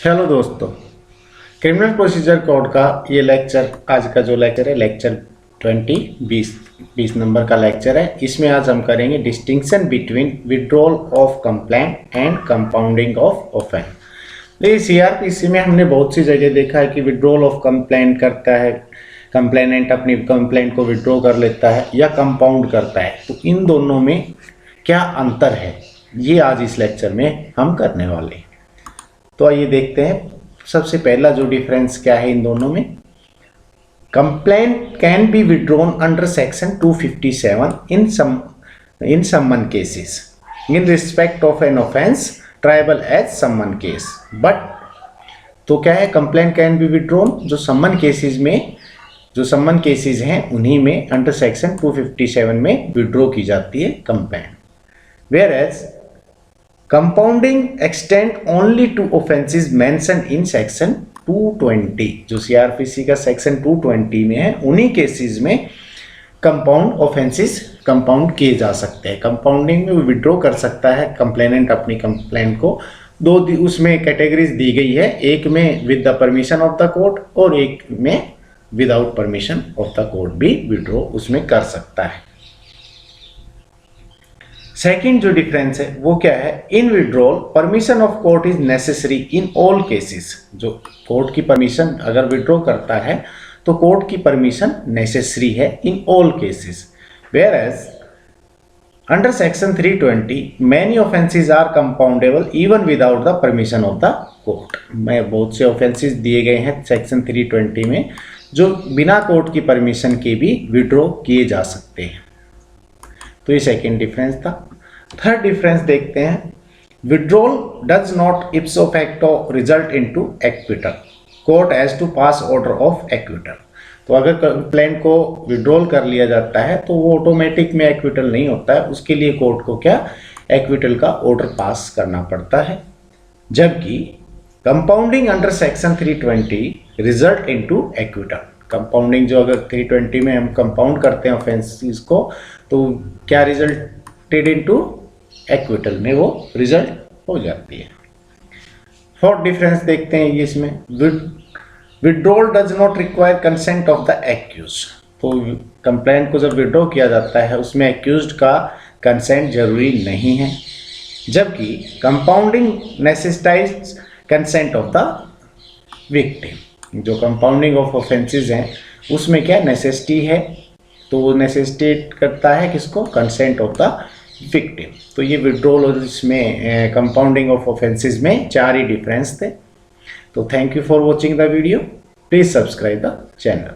Hello दोस्तों, criminal procedure code का ये लेक्चर, आज का जो लेक्चर है लेक्चर 20 नंबर का लेक्चर है। इसमें आज हम करेंगे distinction between withdrawal of complaint and compounding of offence. देखिए सीआरपीसी में हमने बहुत सी जगह देखा है कि विड्रॉल ऑफ कंप्लेंट करता है, कंप्लेनेंट अपनी कंप्लेंट को विड्रॉ कर लेता है या कंपाउंड करता है। तो इन दोनों में क्या अंतर है, ये आज इस लेक्चर में हम करने वाले हैं। तो आइए देखते हैं सबसे पहला जो डिफरेंस क्या है इन दोनों में। Complaint can be withdrawn under section 257 in summon cases in respect of an offence triable as summon case. But तो क्या है, कंप्लेंट कैन बी विड्रॉन जो समन केसेस में, जो समन केसेस हैं उन्हीं में अंडर सेक्शन 257 में विड्रॉ की जाती है complaint. Whereas compounding extend only to offences mentioned in section 220, जो सीआरपीसी का सेक्शन 220 में है, उन्हीं केसेस में कंपाउंड ऑफेंसेस कंपाउंड किए जा सकते हैं। कंपाउंडिंग में विड्रॉ कर सकता है कंप्लेनेंट अपनी कंप्लेंट को। दो उसमें कैटेगरीज दी गई है, एक में with the permission of the court और एक में without permission of the court भी विड्रॉ उसमें कर सकता है। सेकेंड जो डिफरेंस है वो क्या है, in withdrawal permission of court is necessary in all cases. जो कोर्ट की परमिशन अगर विड्रॉ करता है तो कोर्ट की परमिशन नेसेसरी है in all cases. Whereas under section 320 many offences are compoundable even without the permission of the court. में बहुत से ऑफेंसेस दिए गए हैं सेक्शन 320 में जो बिना कोर्ट की परमिशन के भी विड्रॉ किए जा सकते हैं। तो ये सेकेंड डिफरेंस था। थर्ड डिफरेंस देखते हैं, withdrawal does not ipso facto result into acquittal, court has to pass order of acquittal. तो अगर कंप्लेंट को विड्रॉल कर लिया जाता है तो वो ऑटोमेटिक में एक्विटल नहीं होता है, उसके लिए कोर्ट को क्या एक्विटल का ऑर्डर पास करना पड़ता है। जबकि compounding under section 320 result into acquittal, compounding जो अगर 320 में हम कंपाउंड करते हैं ऑफेंसेस को तो क्या रिजल्टेड इनटू एक्विटल में वो रिजल्ट हो जाती है। फोर्थ डिफरेंस देखते हैं ये इसमें, withdrawal does not require consent of the accused. तो कंप्लेंट को जब विड्रॉ किया जाता है उसमें एक्यूज्ड का कंसेंट जरूरी नहीं है, जबकि compounding necessitates consent of the victim. जो कंपाउंडिंग ऑफ ऑफेंसेस हैं उसमें क्या नेसेसिटी है, तो वो नेसेसिटेट करता है किसको, कंसेंट ऑफ द विक्टिम। तो ये विड्रॉल और इसमें कंपाउंडिंग ऑफ ऑफेंसेस में चार ही डिफरेंस थे। तो thank you for watching the video, please subscribe the channel.